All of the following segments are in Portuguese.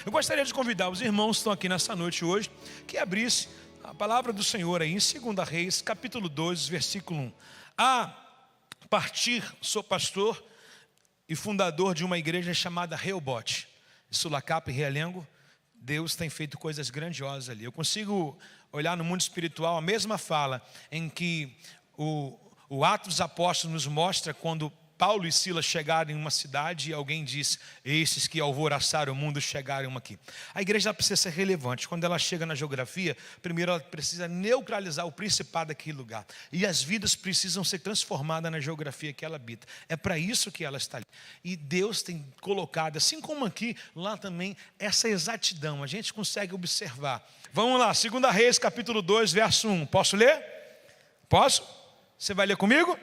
Eu gostaria de convidar os irmãos que estão aqui nessa noite hoje, que abrisse a palavra do Senhor aí em 2 Reis, capítulo 2, versículo 1. A partir, sou pastor e fundador de uma igreja chamada Reobote, Sulacap e Realengo. Deus tem feito coisas grandiosas ali. Eu consigo olhar no mundo espiritual a mesma fala em que o Atos dos Apóstolos nos mostra quando Paulo e Silas chegaram em uma cidade e alguém diz: esses que alvoroçaram o mundo chegaram aqui. A igreja precisa ser relevante. Quando ela chega na geografia, primeiro ela precisa neutralizar o principado daquele lugar. E as vidas precisam ser transformadas na geografia que ela habita. É para isso que ela está ali. E Deus tem colocado, assim como aqui, lá também, essa exatidão. A gente consegue observar. Vamos lá, 2 Reis, capítulo 2, verso 1. Posso ler? Posso? Você vai ler comigo?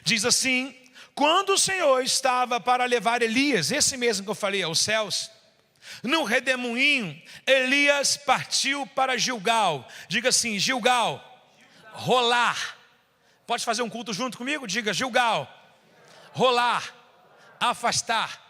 Diz assim: quando o Senhor estava para levar Elias, esse mesmo que eu falei, aos céus, no redemoinho, Elias partiu para Gilgal. Diga assim: Gilgal, rolar. Pode fazer um culto junto comigo? Diga: Gilgal, rolar, afastar.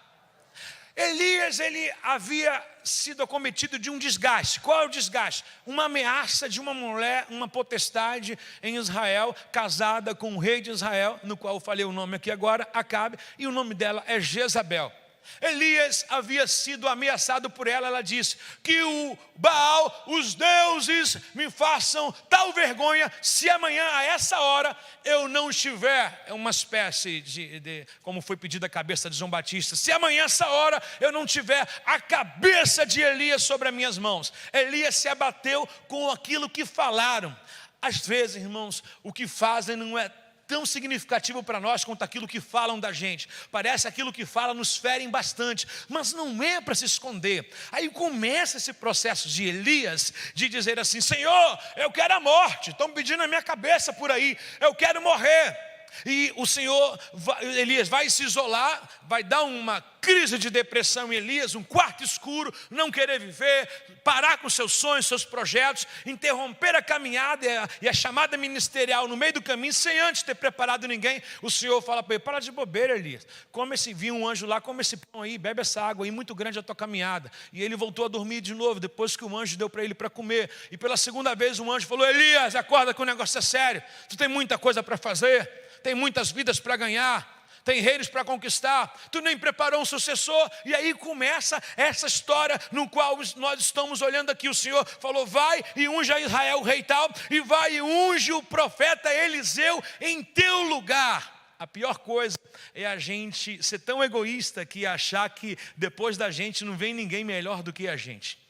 Elias, ele havia sido acometido de um desgaste. Qual é o desgaste? Uma ameaça de uma mulher, uma potestade em Israel, casada com o rei de Israel, no qual eu falei o nome aqui agora, Acabe, e o nome dela é Jezabel. Elias havia sido ameaçado por ela. Ela disse: que o Baal, os deuses, me façam tal vergonha se amanhã a essa hora eu não estiver. É uma espécie de como foi pedido a cabeça de João Batista: se amanhã essa hora eu não tiver a cabeça de Elias sobre as minhas mãos. Elias se abateu com aquilo que falaram. Às vezes, irmãos, o que fazem não é tão significativo para nós quanto aquilo que falam da gente. Parece aquilo que falam nos ferem bastante, mas não é para se esconder. Aí começa esse processo de Elias de dizer assim: Senhor, eu quero a morte, estão pedindo a minha cabeça por aí, eu quero morrer. E o Senhor, Elias vai se isolar, vai dar uma crise de depressão em Elias, um quarto escuro, não querer viver, parar com seus sonhos, seus projetos, interromper a caminhada e a chamada ministerial no meio do caminho, sem antes ter preparado ninguém. O Senhor fala para ele: para de bobeira, Elias, come esse vinho, um anjo lá, come esse pão aí, bebe essa água aí, muito grande a tua caminhada. E ele voltou a dormir de novo, depois que o anjo deu para ele para comer. E pela segunda vez o anjo falou: Elias, acorda que o negócio é sério, tu tem muita coisa para fazer, tem muitas vidas para ganhar, tem reinos para conquistar, tu nem preparou um sucessor. E aí começa essa história no qual nós estamos olhando aqui. O Senhor falou: vai e unge a Israel o rei tal, e vai e unge o profeta Eliseu em teu lugar. A pior coisa é a gente ser tão egoísta que achar que depois da gente não vem ninguém melhor do que a gente.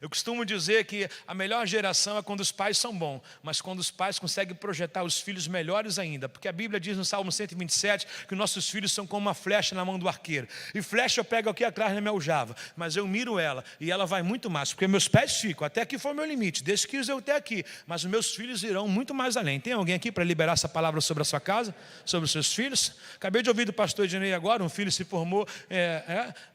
Eu costumo dizer que a melhor geração é quando os pais são bons, mas quando os pais conseguem projetar os filhos melhores ainda. Porque a Bíblia diz no Salmo 127 que nossos filhos são como uma flecha na mão do arqueiro. E flecha eu pego aqui atrás na minha aljava, mas eu miro ela e ela vai muito mais, porque meus pés ficam, até aqui foi o meu limite, desde que eu até aqui, mas os meus filhos irão muito mais além. Tem alguém aqui para liberar essa palavra sobre a sua casa, sobre os seus filhos? Acabei de ouvir do pastor Ednei agora, um filho se formou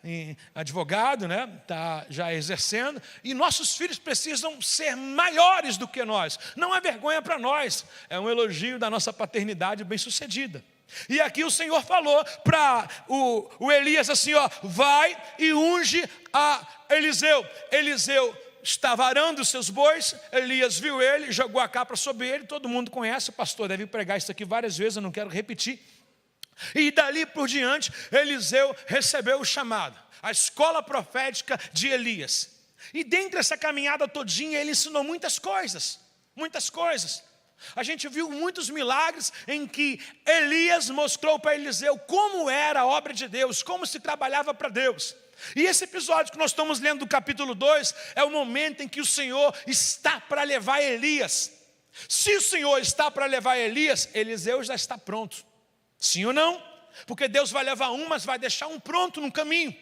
em advogado, né? Está já exercendo. E nossos filhos precisam ser maiores do que nós. Não é vergonha para nós, é um elogio da nossa paternidade bem-sucedida. E aqui o Senhor falou para o Elias assim: ó, vai e unge a Eliseu. Eliseu estava arando os seus bois, Elias viu ele, jogou a capa sobre ele. Todo mundo conhece, o pastor deve pregar isso aqui várias vezes, eu não quero repetir. E dali por diante, Eliseu recebeu o chamado, a escola profética de Elias. E dentro dessa caminhada todinha, ele ensinou muitas coisas, muitas coisas. A gente viu muitos milagres em que Elias mostrou para Eliseu como era a obra de Deus, como se trabalhava para Deus. E esse episódio que nós estamos lendo do capítulo 2 é o momento em que o Senhor está para levar Elias. Se o Senhor está para levar Elias, Eliseu já está pronto. Sim ou não? Porque Deus vai levar um, mas vai deixar um pronto no caminho.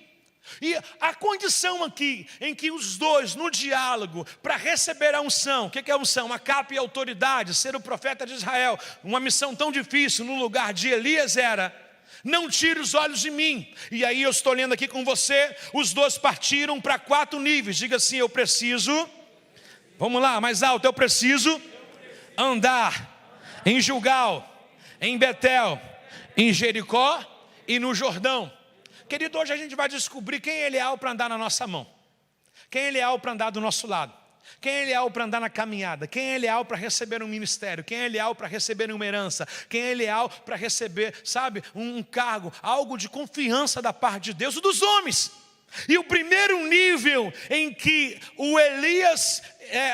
E a condição aqui, em que os dois, no diálogo, para receber a unção, o que é a unção? Uma capa e autoridade, ser o profeta de Israel, uma missão tão difícil no lugar de Elias era: não tire os olhos de mim. E aí eu estou lendo aqui com você, os dois partiram para 4 níveis. Diga assim: eu preciso, vamos lá, mais alto, eu preciso andar em Gilgal, em Betel, em Jericó e no Jordão. Querido, hoje a gente vai descobrir quem é Eliel para andar na nossa mão. Quem é leal para andar do nosso lado? Quem é leal para andar na caminhada? Quem é leal para receber um ministério? Quem é leal para receber uma herança? Quem é leal para receber, sabe, um cargo, algo de confiança da parte de Deus, dos homens? E o primeiro nível em que o Elias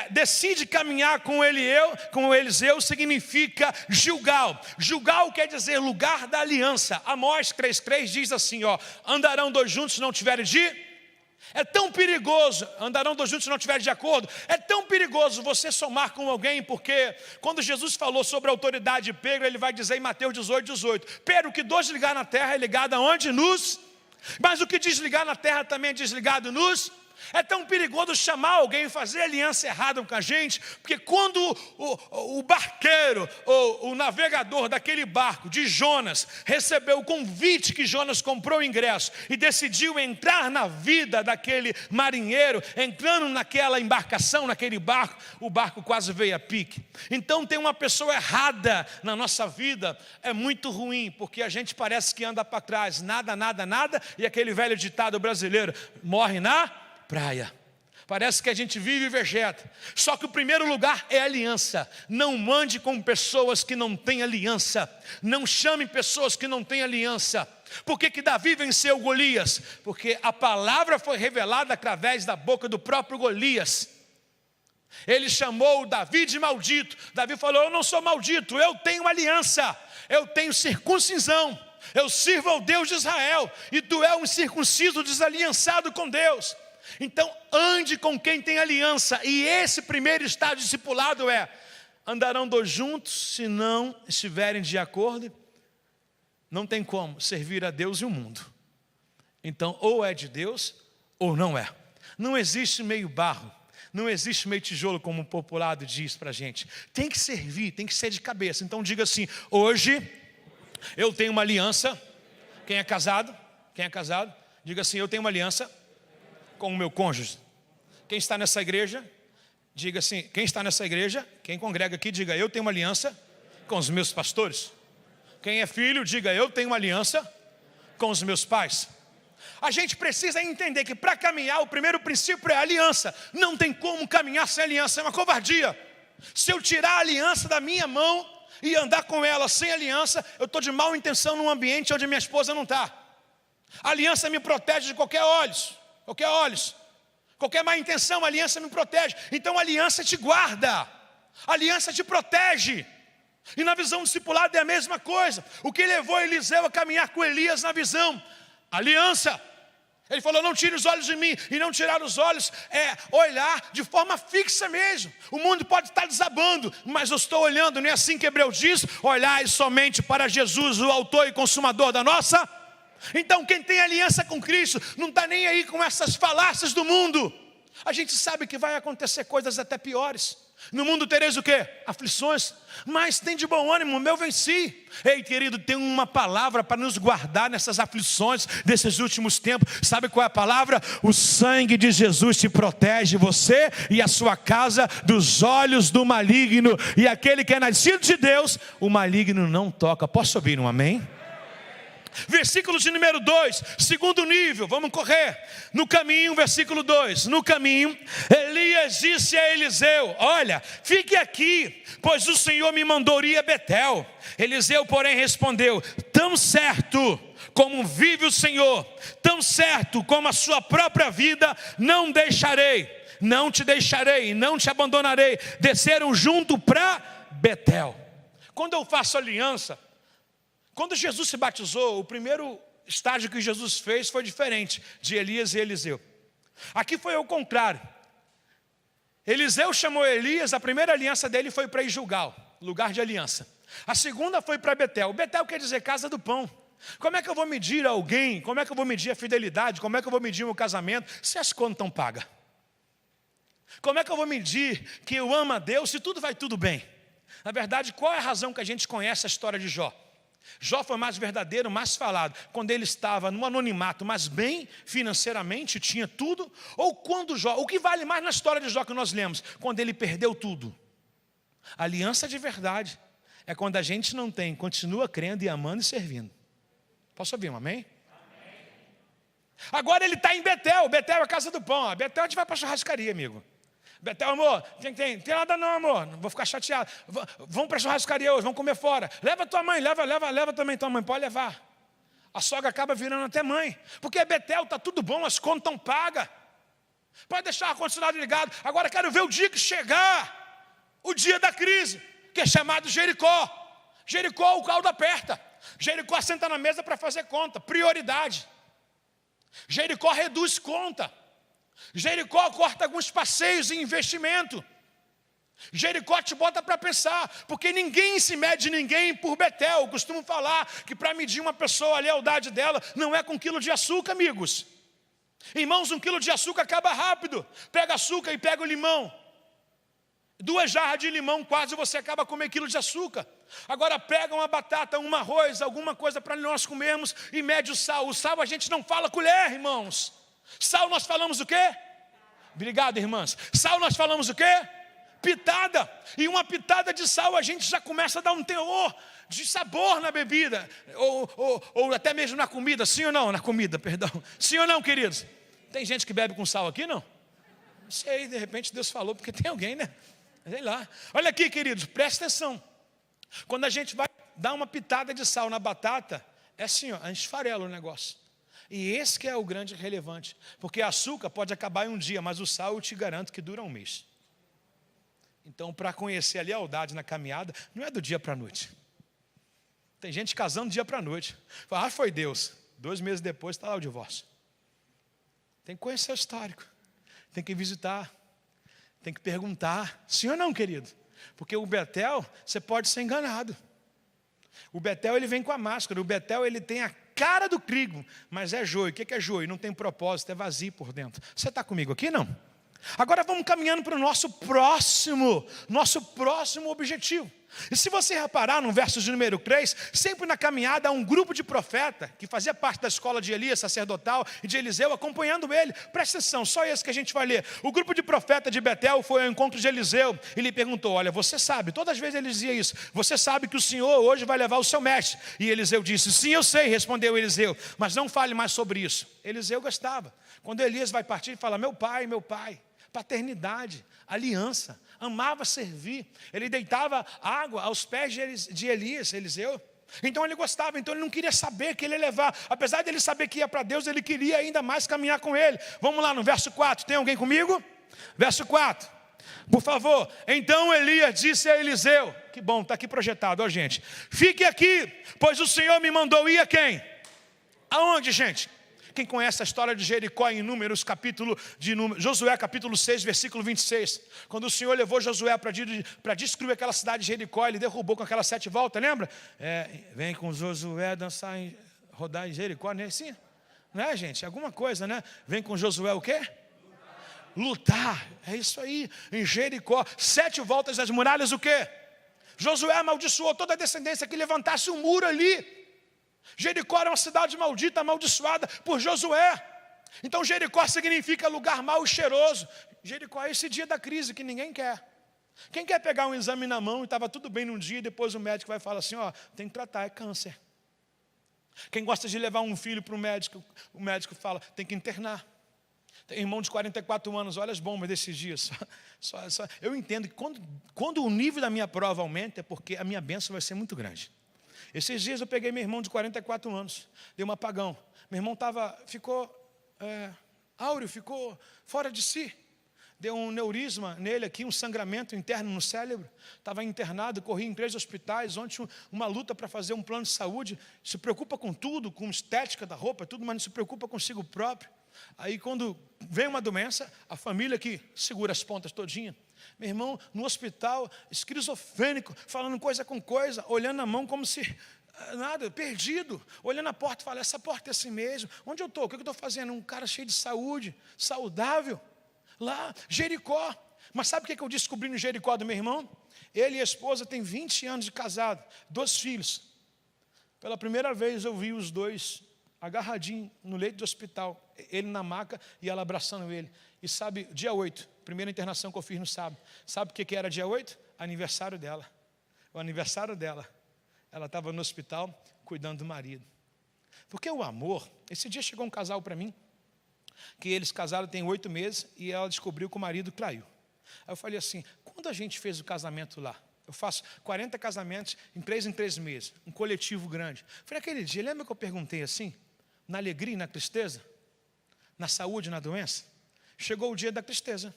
decide caminhar com Eliseu significa Gilgal. Gilgal quer dizer lugar da aliança. Amós 3,3 diz assim, andarão dois juntos se não tiverem é tão perigoso, andarão dois juntos se não tiverem de acordo. É tão perigoso você somar com alguém, porque quando Jesus falou sobre a autoridade de Pedro, ele vai dizer em Mateus 18, Pedro, o que dois ligar na terra é ligado aonde? Mas o que desligar na terra também é desligado É tão perigoso chamar alguém e fazer aliança errada com a gente, porque quando o barqueiro, ou o navegador daquele barco de Jonas, recebeu o convite que Jonas comprou o ingresso e decidiu entrar na vida daquele marinheiro, entrando naquela embarcação, naquele barco, o barco quase veio a pique. Então tem uma pessoa errada na nossa vida, é muito ruim, porque a gente parece que anda para trás, nada, e aquele velho ditado brasileiro, morre na praia. Parece que a gente vive e vegeta. Só que o primeiro lugar é aliança. Não mande com pessoas que não têm aliança. Não chame pessoas que não têm aliança. Por que Davi venceu Golias? Porque a palavra foi revelada através da boca do próprio Golias. Ele chamou Davi de maldito. Davi falou, eu não sou maldito, eu tenho aliança, eu tenho circuncisão, eu sirvo ao Deus de Israel, e tu és um incircunciso desaliançado com Deus. Então ande com quem tem aliança. E esse primeiro estágio discipulado andarão dois juntos se não estiverem de acordo. Não tem como servir a Deus e o mundo. Então ou é de Deus ou não é. Não existe meio barro, não existe meio tijolo, como o populado diz para a gente. Tem que servir, tem que ser de cabeça. Então diga assim, hoje eu tenho uma aliança. Quem é casado? Diga assim, eu tenho uma aliança com o meu cônjuge. Quem está nessa igreja, diga assim, quem está nessa igreja, quem congrega aqui, diga, eu tenho uma aliança com os meus pastores. Quem é filho, diga, eu tenho uma aliança com os meus pais. A gente precisa entender que para caminhar, o primeiro princípio é a aliança. Não tem como caminhar sem aliança, é uma covardia. Se eu tirar a aliança da minha mão e andar com ela sem aliança, eu estou de má intenção num ambiente onde minha esposa não está. A aliança me protege de qualquer má intenção, a aliança me protege. Então a aliança te guarda, a aliança te protege. E na visão discipulada é a mesma coisa. O que levou Eliseu a caminhar com Elias na visão? Aliança. Ele falou, não tire os olhos de mim. E não tirar os olhos é olhar de forma fixa mesmo. O mundo pode estar desabando, mas eu estou olhando. Não é assim que Hebreus diz? Olhai somente para Jesus, o autor e consumador da nossa. Então quem tem aliança com Cristo não está nem aí com essas falácias do mundo. A gente sabe que vai acontecer coisas até piores. No mundo tereis o quê? Aflições. Mas tem de bom ânimo, eu venci. Ei, querido, tem uma palavra para nos guardar nessas aflições desses últimos tempos. Sabe qual é a palavra? O sangue de Jesus te protege, você e a sua casa, dos olhos do maligno. E aquele que é nascido de Deus, o maligno não toca. Posso ouvir um amém? Versículo de número 2, segundo nível, vamos correr. No caminho, versículo 2, no caminho, Elias disse a Eliseu, olha, fique aqui, pois o Senhor me mandou ir a Betel. Eliseu, porém, respondeu, tão certo como vive o Senhor, tão certo como a sua própria vida, não te deixarei, não te abandonarei. Desceram junto para Betel. Quando eu faço aliança, quando Jesus se batizou, o primeiro estágio que Jesus fez foi diferente de Elias e Eliseu. Aqui foi ao contrário. Eliseu chamou Elias, a primeira aliança dele foi para Gilgal, lugar de aliança. A segunda foi para Betel. Betel quer dizer casa do pão. Como é que eu vou medir alguém? Como é que eu vou medir a fidelidade? Como é que eu vou medir o casamento se as contas estão pagas? Como é que eu vou medir que eu amo a Deus se tudo vai tudo bem? Na verdade, qual é a razão que a gente conhece a história de Jó? Jó foi mais verdadeiro, mais falado quando ele estava no anonimato, mas bem financeiramente, tinha tudo. Ou quando Jó, o que vale mais na história de Jó que nós lemos? Quando ele perdeu tudo. A aliança de verdade é quando a gente não tem, continua crendo e amando e servindo. Posso ouvir um amém? Agora ele está em Betel. Betel é a casa do pão. Betel a gente vai para a churrascaria, amigo. Betel, amor, tem nada não, amor. Não vou ficar chateado. Vamos para a churrascaria hoje, vamos comer fora. Leva tua mãe, leva também tua mãe, pode levar. A sogra acaba virando até mãe. Porque Betel está tudo bom, as contas estão pagas. Pode deixar o ar-condicionado ligado. Agora quero ver o dia que chegar, o dia da crise, que é chamado Jericó. Jericó, o caldo aperta. Jericó senta na mesa para fazer conta, prioridade. Jericó reduz conta. Jericó corta alguns passeios e investimento. Jericó te bota para pensar, porque ninguém se mede ninguém por Betel. Eu costumo falar que para medir uma pessoa, a lealdade dela não é com 1 quilo de açúcar, amigos. Irmãos, 1 quilo de açúcar acaba rápido. Pega açúcar e pega o limão. 2 jarras de limão, quase você acaba com meio quilo de açúcar. Agora pega uma batata, um arroz, alguma coisa para nós comermos e mede o sal. O sal a gente não fala colher, irmãos. Sal nós falamos o quê? Obrigado, irmãs. Sal nós falamos o quê? Pitada. E uma pitada de sal a gente já começa a dar um teor de sabor na bebida. Ou até mesmo na comida. Sim ou não? Na comida, perdão. Sim ou não, queridos? Tem gente que bebe com sal aqui, não? Não sei, de repente Deus falou, porque tem alguém, né? Sei lá. Olha aqui, queridos, presta atenção. Quando a gente vai dar uma pitada de sal na batata, é assim, ó, a gente esfarela o negócio. E esse que é o grande relevante. Porque açúcar pode acabar em um dia, mas o sal eu te garanto que dura um mês. Então, para conhecer a lealdade na caminhada, não é do dia para a noite. Tem gente casando do dia para a noite. Fala, foi Deus. 2 meses depois está lá o divórcio. Tem que conhecer o histórico. Tem que visitar. Tem que perguntar. Sim ou não, querido? Porque o Betel, você pode ser enganado. O Betel, ele vem com a máscara. O Betel, ele tem a cara do trigo, mas é joio. O que é joio? Não tem propósito, é vazio por dentro. Você está comigo aqui, não? Agora vamos caminhando para o nosso próximo objetivo. E se você reparar no verso de número 3, sempre na caminhada há um grupo de profeta que fazia parte da escola de Elias, sacerdotal, e de Eliseu, acompanhando ele. Presta atenção, só esse que a gente vai ler. O grupo de profeta de Betel foi ao encontro de Eliseu e lhe perguntou, olha, você sabe, todas as vezes ele dizia isso, você sabe que o Senhor hoje vai levar o seu mestre. E Eliseu disse, sim, eu sei, respondeu Eliseu, mas não fale mais sobre isso. Eliseu gostava. Quando Elias vai partir, ele fala, meu pai, paternidade, aliança, amava servir. Ele deitava água aos pés de Elias, Eliseu. Então ele gostava, então ele não queria saber que ele ia levar. Apesar de ele saber que ia para Deus, ele queria ainda mais caminhar com ele. Vamos lá no verso 4, tem alguém comigo? Verso 4, por favor. Então Elias disse a Eliseu, que bom, está aqui projetado, ó gente. Fique aqui, pois o Senhor me mandou ir a quem? Aonde, gente? Quem conhece a história de Jericó em Números, Josué capítulo 6, versículo 26. Quando o Senhor levou Josué para destruir aquela cidade de Jericó, ele derrubou com aquelas 7 voltas, lembra? Vem com Josué dançar, rodar em Jericó, não é assim? Não é, gente? Alguma coisa, né? Vem com Josué o quê? Lutar, é isso aí, em Jericó. 7 voltas das muralhas, o quê? Josué amaldiçoou toda a descendência que levantasse um muro ali. Jericó era uma cidade maldita, amaldiçoada por Josué. Então Jericó significa lugar mau e cheiroso. Jericó é esse dia da crise que ninguém quer. Quem quer pegar um exame na mão e estava tudo bem num dia e depois o médico vai falar assim, ó, tem que tratar, é câncer. Quem gosta de levar um filho para o médico fala, tem que internar. Tem irmão de 44 anos, olha as bombas desses dias. Eu entendo que quando o nível da minha prova aumenta é porque a minha bênção vai ser muito grande. Esses dias eu peguei meu irmão de 44 anos, dei um apagão. Meu irmão ficou áureo, ficou fora de si. Deu um neurisma nele aqui, um sangramento interno no cérebro. Estava internado, corri em 3 hospitais, ontem uma luta para fazer um plano de saúde. Se preocupa com tudo, com estética da roupa, tudo, mas não se preocupa consigo próprio. Aí quando vem uma doença, a família que segura as pontas todinha. Meu irmão no hospital, esquizofrênico, falando coisa com coisa, olhando a mão como se nada, perdido. Olhando a porta e fala, essa porta é assim mesmo. Onde eu estou? O que eu estou fazendo? Um cara cheio de saúde, saudável. Lá, Jericó. Mas sabe o que eu descobri no Jericó do meu irmão? Ele e a esposa têm 20 anos de casado, 2 filhos. Pela primeira vez eu vi os 2 agarradinhos no leito do hospital. Ele na maca e ela abraçando ele. E sabe, dia 8, primeira internação que eu fiz no sábado. Sabe o que era dia 8? Aniversário dela. O aniversário dela. Ela estava no hospital cuidando do marido. Porque o amor, esse dia chegou um casal para mim. que eles casaram tem 8 meses e ela descobriu que o marido traiu. Aí eu falei assim, quando a gente fez o casamento lá? Eu faço 40 casamentos em 3 meses, um coletivo grande. Foi naquele dia, lembra que eu perguntei assim? Na alegria e na tristeza? Na saúde e na doença? Chegou o dia da tristeza.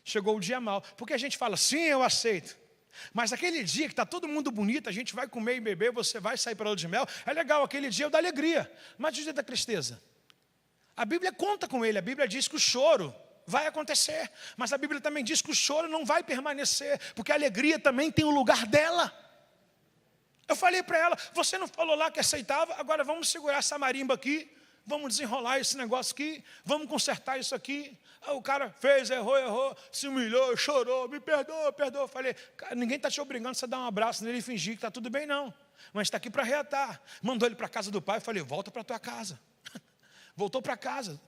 Chegou o dia mau. Porque a gente fala, sim, eu aceito. Mas aquele dia que está todo mundo bonito, a gente vai comer e beber, você vai sair para a lua de mel, é legal, aquele dia é o da alegria. Mas o dia da tristeza? A Bíblia conta com ele, a Bíblia diz que o choro vai acontecer. Mas a Bíblia também diz que o choro não vai permanecer, porque a alegria também tem o lugar dela. Eu falei para ela, você não falou lá que aceitava, agora vamos segurar essa marimba aqui, vamos desenrolar esse negócio aqui, vamos consertar isso aqui. Aí o cara fez, errou, se humilhou, chorou, me perdoa. Eu falei, cara, ninguém está te obrigando a você dar um abraço nele e fingir que está tudo bem, não. Mas está aqui para reatar. Mandou ele para a casa do pai, eu falei, volta para a tua casa. Voltou para casa,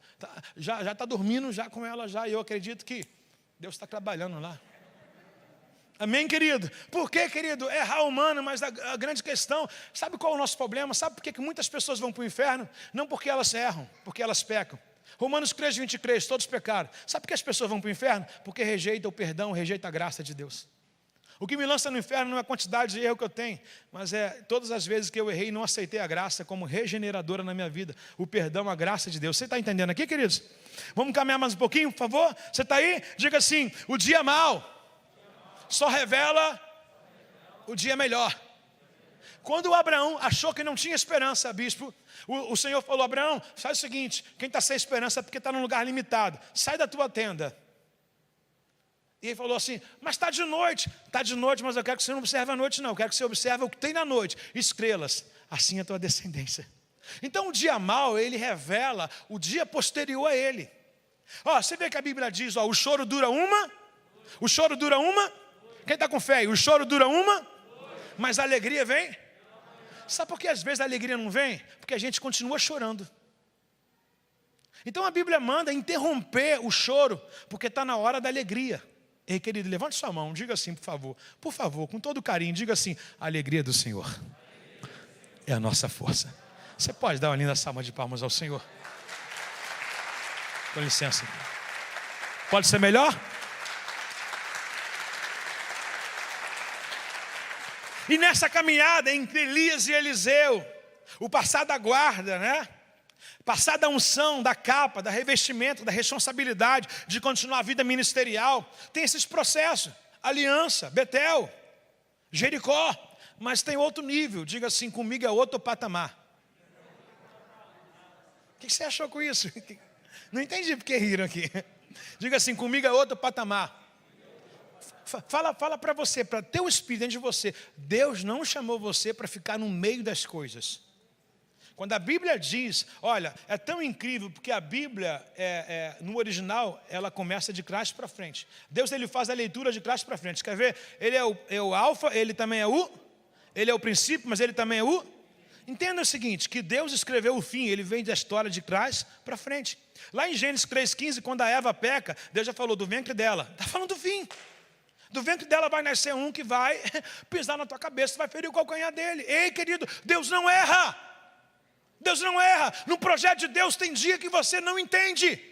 já está dormindo já com ela já, e eu acredito que Deus está trabalhando lá. Amém, querido? Por que, querido? Errar humano, mas a grande questão, sabe qual é o nosso problema? Sabe por que muitas pessoas vão para o inferno? Não porque elas erram, porque elas pecam. Romanos 3:23, todos pecaram. Sabe por que as pessoas vão para o inferno? Porque rejeitam o perdão, rejeitam a graça de Deus. O que me lança no inferno não é a quantidade de erro que eu tenho, mas é todas as vezes que eu errei e não aceitei a graça como regeneradora na minha vida. O perdão, a graça de Deus. Você está entendendo aqui, queridos? Vamos caminhar mais um pouquinho, por favor? Você está aí? Diga assim, o dia mau só revela o dia melhor. Quando Abraão achou que não tinha esperança, bispo, o Senhor falou, Abraão, faz o seguinte, quem está sem esperança é porque está num lugar limitado, sai da tua tenda. E ele falou assim, mas está de noite, mas eu quero que você não observe a noite não, eu quero que você observe o que tem na noite, estrelas, assim é a tua descendência. Então o dia mau, ele revela o dia posterior a ele. Ó, você vê que a Bíblia diz, ó, o choro dura uma, quem está com fé aí? O choro dura uma, mas a alegria vem. Sabe por que às vezes a alegria não vem? Porque a gente continua chorando. Então a Bíblia manda interromper o choro, porque está na hora da alegria. Ei, querido, levante sua mão, diga assim, por favor, com todo carinho, diga assim, a alegria do Senhor é a nossa força. Você pode dar uma linda salva de palmas ao Senhor? Com licença. Pode ser melhor? E nessa caminhada entre Elias e Eliseu, o passar da guarda, né? Passar da unção, da capa, da revestimento, da responsabilidade de continuar a vida ministerial, tem esses processos, aliança, Betel, Jericó, mas tem outro nível, diga assim, comigo é outro patamar. O que você achou com isso? Não entendi porque riram aqui. Diga assim, comigo é outro patamar. Fala para você, para ter o Espírito dentro de você. Deus não chamou você para ficar no meio das coisas. Quando a Bíblia diz, olha, é tão incrível, porque a Bíblia, no original, ela começa de trás para frente. Deus, ele faz a leitura de trás para frente. Quer ver? Ele é o alfa, ele também é ele é o princípio, mas ele também é Entenda o seguinte, que Deus escreveu o fim, ele vem da história de trás para frente. Lá em Gênesis 3,15, quando a Eva peca, Deus já falou do ventre dela. Está falando do fim. Do ventre dela vai nascer um que vai pisar na tua cabeça, vai ferir o calcanhar dele. Ei, querido, Deus não erra. Deus não erra. No projeto de Deus tem dia que você não entende.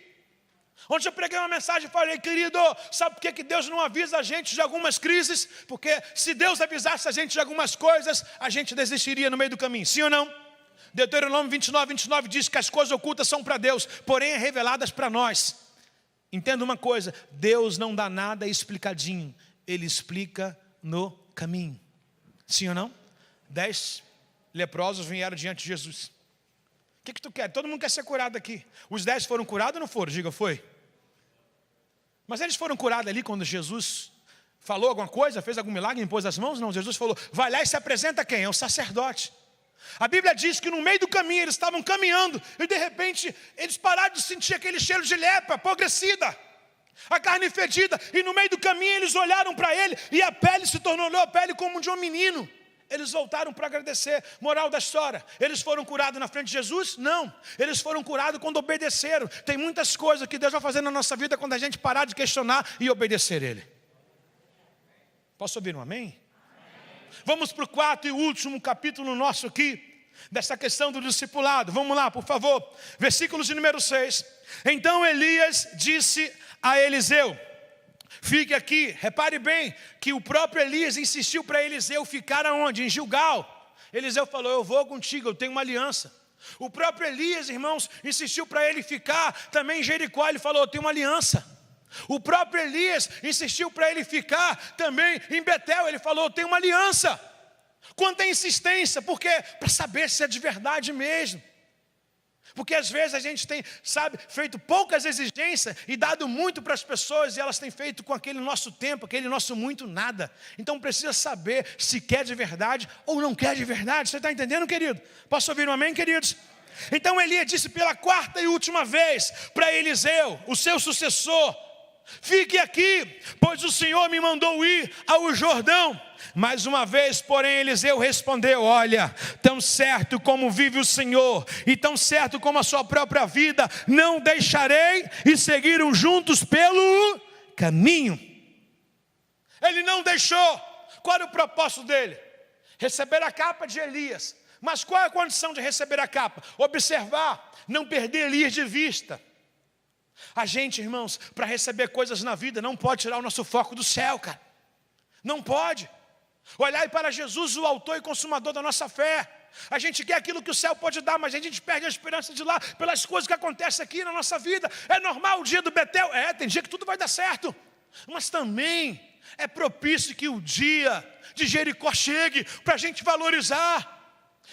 Ontem eu preguei uma mensagem e falei, querido, sabe por que Deus não avisa a gente de algumas crises? Porque se Deus avisasse a gente de algumas coisas, a gente desistiria no meio do caminho, sim ou não? Deuteronômio 29 diz que as coisas ocultas são para Deus, porém reveladas para nós. Entenda uma coisa, Deus não dá nada explicadinho, Ele explica no caminho. Sim ou não? 10 leprosos vieram diante de Jesus. O que tu quer? Todo mundo quer ser curado aqui. Os 10 foram curados ou não foram? Diga, foi. Mas eles foram curados ali quando Jesus falou alguma coisa, fez algum milagre, impôs as mãos? Não, Jesus falou, vai lá e se apresenta a quem? É o sacerdote. A Bíblia diz que no meio do caminho eles estavam caminhando e de repente eles pararam de sentir aquele cheiro de lepra, apodrecida, a carne fedida, e no meio do caminho eles olharam para ele e a pele se tornou a pele como de um menino. Eles voltaram para agradecer. Moral da história, eles foram curados na frente de Jesus? Não, eles foram curados quando obedeceram. Tem muitas coisas que Deus vai fazer na nossa vida quando a gente parar de questionar e obedecer Ele. Posso ouvir um amém? Vamos para o quarto e último capítulo nosso aqui. dessa questão do discipulado. Vamos lá, por favor. Versículos de número 6. Então Elias disse a Eliseu: fique aqui. Repare bem que o próprio Elias insistiu para Eliseu ficar aonde? Em Gilgal. Eliseu falou: eu vou contigo, eu tenho uma aliança. O próprio Elias, irmãos, insistiu para ele ficar também em Jericó. Ele falou: eu tenho uma aliança. O próprio Elias insistiu para ele ficar também em Betel. Ele falou: eu tenho uma aliança. Quanta insistência, porque para saber se é de verdade mesmo. Porque às vezes a gente tem, feito poucas exigências e dado muito para as pessoas, e elas têm feito com aquele nosso tempo, aquele nosso muito nada. Então precisa saber se quer de verdade ou não quer de verdade. Você está entendendo, querido? Posso ouvir um amém, queridos? Então Elias disse pela quarta e última vez para Eliseu, o seu sucessor: fique aqui, pois o Senhor me mandou ir ao Jordão. Mais uma vez, porém, Eliseu respondeu: olha, tão certo como vive o Senhor, e tão certo como a sua própria vida, não deixarei. E seguiram juntos pelo caminho. Ele não deixou. Qual era o propósito dele? Receber a capa de Elias. Mas qual é a condição de receber a capa? Observar, não perder Elias de vista. A gente, irmãos, para receber coisas na vida, não pode tirar o nosso foco do céu, cara. Não pode. Olhar para Jesus, o autor e consumador da nossa fé. A gente quer aquilo que o céu pode dar, mas a gente perde a esperança de lá pelas coisas que acontecem aqui na nossa vida. É normal o dia do Betel? Tem dia que tudo vai dar certo. Mas também é propício que o dia de Jericó chegue para a gente valorizar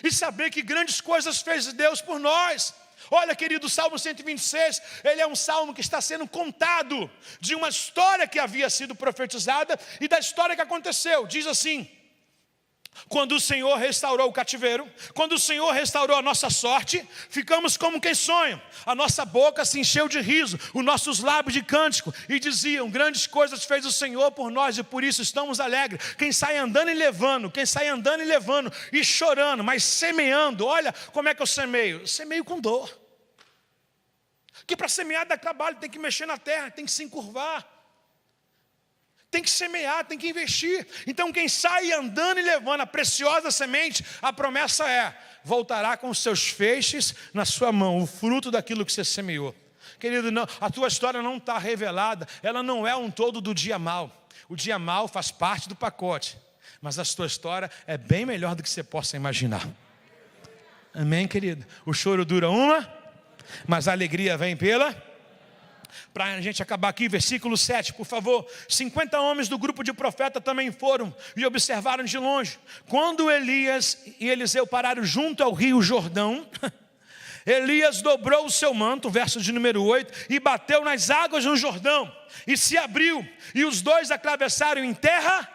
e saber que grandes coisas fez Deus por nós. Olha, querido, o Salmo 126, ele é um salmo que está sendo contado de uma história que havia sido profetizada e da história que aconteceu. Diz assim: quando o Senhor restaurou o cativeiro, quando o Senhor restaurou a nossa sorte, ficamos como quem sonha. A nossa boca se encheu de riso, os nossos lábios de cântico, e diziam: grandes coisas fez o Senhor por nós, e por isso estamos alegres. Quem sai andando e levando, e chorando, mas semeando. Olha como é que eu semeio. Eu semeio com dor. Que para semear dá trabalho, tem que mexer na terra, tem que se encurvar, tem que semear, tem que investir. Então quem sai andando e levando a preciosa semente, a promessa é: voltará com os seus feixes na sua mão, o fruto daquilo que você semeou. Querido, não, a tua história não está revelada, ela não é um todo do dia mau. O dia mau faz parte do pacote, mas a tua história é bem melhor do que você possa imaginar. Amém, querido? O choro dura uma, mas a alegria vem pela... Para a gente acabar aqui, versículo 7, por favor. 50 homens do grupo de profeta também foram e observaram de longe. Quando Elias e Eliseu pararam junto ao rio Jordão, Elias dobrou o seu manto, verso de número 8, e bateu nas águas no Jordão, e se abriu, e os dois atravessaram em terra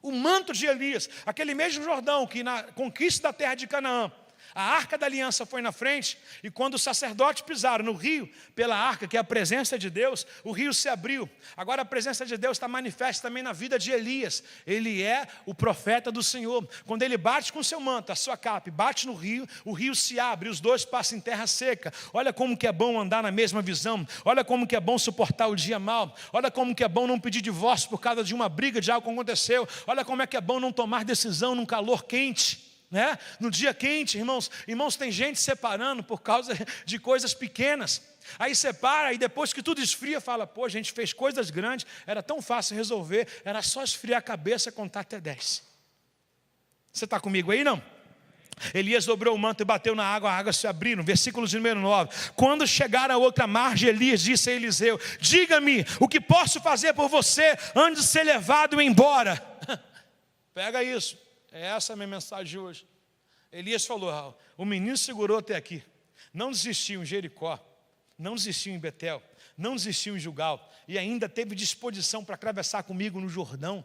o manto de Elias, aquele mesmo Jordão que na conquista da terra de Canaã, a arca da aliança foi na frente, e quando os sacerdotes pisaram no rio, pela arca, que é a presença de Deus, o rio se abriu. Agora a presença de Deus está manifesta também na vida de Elias. Ele é o profeta do Senhor. Quando ele bate com o seu manto, a sua capa, e bate no rio, o rio se abre, os dois passam em terra seca. Olha como que é bom andar na mesma visão. Olha como que é bom suportar o dia mau. Olha como que é bom não pedir divórcio por causa de uma briga, de algo que aconteceu. Olha como é que é bom não tomar decisão num calor quente, né? No dia quente, irmãos, tem gente separando por causa de coisas pequenas. Aí separa, e depois que tudo esfria, fala: pô, a gente fez coisas grandes, era tão fácil resolver, era só esfriar a cabeça e contar até 10. Você está comigo aí, não? Elias dobrou o manto e bateu na água, a água se abriu. Versículo de número 9. Quando chegaram a outra margem, Elias disse a Eliseu: diga-me, o que posso fazer por você antes de ser levado embora? Pega isso. Essa é a minha mensagem de hoje. Elias falou: o menino segurou até aqui, não desistiu em Jericó, não desistiu em Betel, não desistiu em Gilgal, e ainda teve disposição para atravessar comigo no Jordão.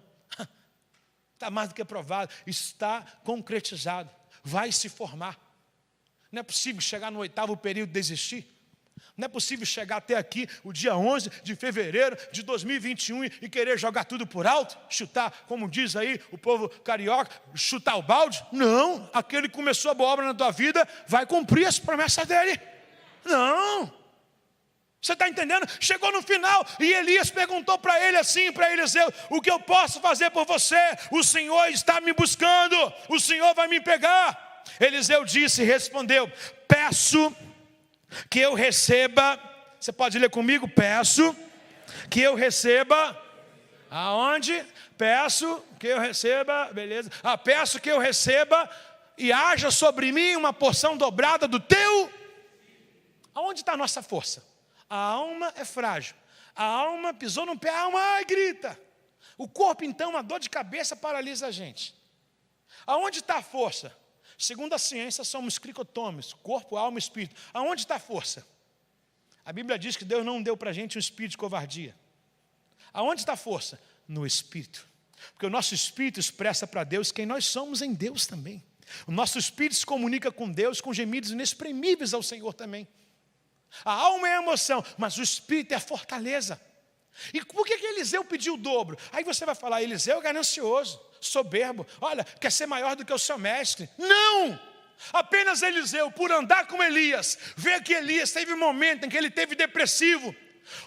Está mais do que provado, está concretizado, vai se formar. Não é possível chegar no 8º período e desistir. Não é possível chegar até aqui, o dia 11 de fevereiro de 2021 e querer jogar tudo por alto, chutar, como diz aí o povo carioca, chutar o balde. Não, aquele que começou a boa obra na tua vida vai cumprir as promessas dele. Não, você está entendendo? Chegou no final e Elias perguntou para ele assim, para Eliseu: o que eu posso fazer por você? O Senhor está me buscando, o Senhor vai me pegar. Eliseu disse e respondeu: peço que eu receba. Você pode ler comigo? Peço que eu receba. Aonde? Peço que eu receba, beleza. Peço que eu receba e haja sobre mim uma porção dobrada do teu. Aonde está a nossa força? A alma é frágil. A alma pisou no pé, a alma grita. O corpo, então, uma dor de cabeça paralisa a gente. Aonde está a força? Segundo a ciência, somos cricotômios, corpo, alma e espírito. Aonde está a força? A Bíblia diz que Deus não deu para a gente um espírito de covardia. Aonde está a força? No espírito. Porque o nosso espírito expressa para Deus quem nós somos em Deus também. O nosso espírito se comunica com Deus com gemidos inexprimíveis ao Senhor também. A alma é a emoção, mas o espírito é a fortaleza. E por que Eliseu pediu o dobro? Aí você vai falar: Eliseu é ganancioso, soberbo, olha, quer ser maior do que o seu mestre. Não! Apenas Eliseu, por andar com Elias, ver que Elias teve um momento em que ele teve depressivo,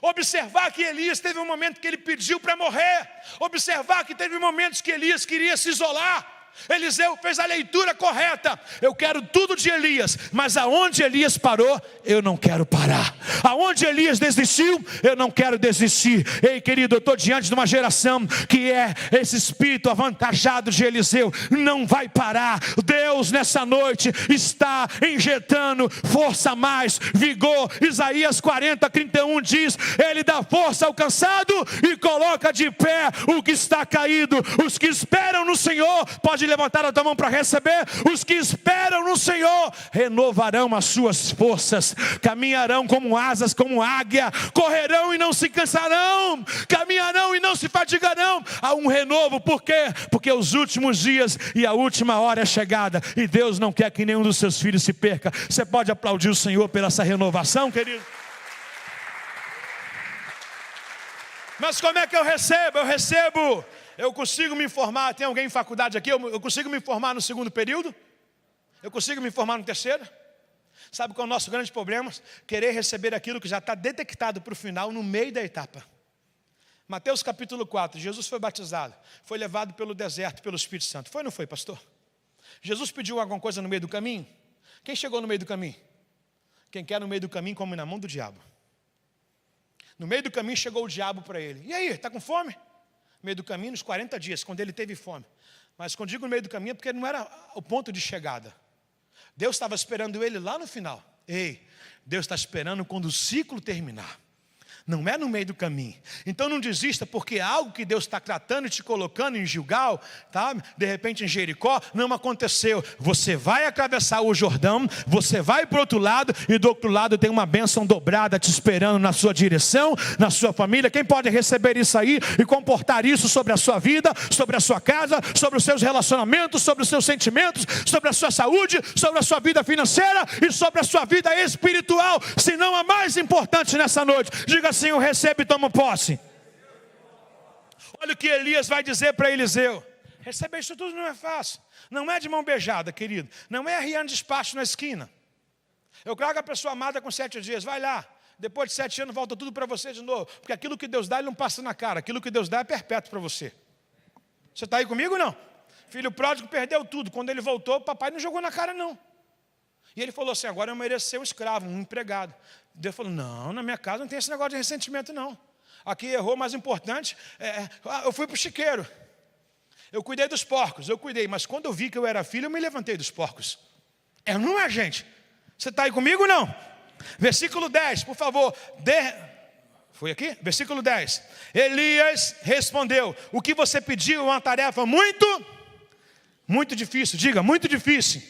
observar que Elias teve um momento que ele pediu para morrer, observar que teve momentos que Elias queria se isolar. Eliseu fez a leitura correta. Eu quero tudo de Elias, mas aonde Elias parou, eu não quero parar. Aonde Elias desistiu, eu não quero desistir. Ei, querido, eu estou diante de uma geração que é esse espírito avantajado de Eliseu. Não vai parar. Deus nessa noite está injetando força a mais, vigor. Isaías 40:31 diz: Ele dá força ao cansado e coloca de pé o que está caído. Os que esperam no Senhor, pode levantar a tua mão para receber. Os que esperam no Senhor renovarão as suas forças, caminharão como asas, como águia, correrão e não se cansarão, caminharão e não se fatigarão. Há um renovo. Por quê? Porque os últimos dias e a última hora é chegada, e Deus não quer que nenhum dos seus filhos se perca. Você pode aplaudir o Senhor pela essa renovação, querido? Mas como é que eu recebo? Eu consigo me formar, tem alguém em faculdade aqui? Eu consigo me formar no segundo período? Eu consigo me formar no terceiro? Sabe qual é o nosso grande problema? Querer receber aquilo que já está detectado para o final, no meio da etapa. Mateus capítulo 4, Jesus foi batizado, foi levado pelo deserto, pelo Espírito Santo. Foi ou não foi, pastor? Jesus pediu alguma coisa no meio do caminho? Quem chegou no meio do caminho? Quem quer no meio do caminho come na mão do diabo. No meio do caminho chegou o diabo para ele. E aí, está com fome? No meio do caminho, nos 40 dias, quando ele teve fome. Mas quando digo no meio do caminho, é porque não era o ponto de chegada. Deus estava esperando ele lá no final. Ei, Deus está esperando quando o ciclo terminar. Não é no meio do caminho. Então não desista, porque é algo que Deus está tratando e te colocando em Gilgal, tá? De repente em Jericó, não aconteceu. Você vai atravessar o Jordão, você vai para o outro lado, e do outro lado tem uma bênção dobrada te esperando na sua direção, na sua família. Quem pode receber isso aí e comportar isso sobre a sua vida, sobre a sua casa, sobre os seus relacionamentos, sobre os seus sentimentos, sobre a sua saúde, sobre a sua vida financeira e sobre a sua vida espiritual? Se não a mais importante nessa noite, diga assim: eu recebo e tomo posse. Olha o que Elias vai dizer para Eliseu: receber isso tudo não é fácil. Não é de mão beijada, querido. Não é arriando despacho na esquina. Eu trago a pessoa amada com 7 dias. Vai lá. Depois de 7 anos volta tudo para você de novo. Porque aquilo que Deus dá, Ele não passa na cara. Aquilo que Deus dá é perpétuo para você. Você está aí comigo ou não? Filho pródigo perdeu tudo. Quando ele voltou, o papai não jogou na cara não. E ele falou assim: agora eu mereço ser um escravo, um empregado. Deus falou: não, na minha casa não tem esse negócio de ressentimento não. Aqui errou, mais importante, eu fui para o chiqueiro. Eu cuidei dos porcos, mas quando eu vi que eu era filho, eu me levantei dos porcos. Não é, gente? Você está aí comigo ou não? Versículo 10, por favor. Foi aqui? Versículo 10. Elias respondeu: o que você pediu é uma tarefa muito difícil. Diga, muito difícil.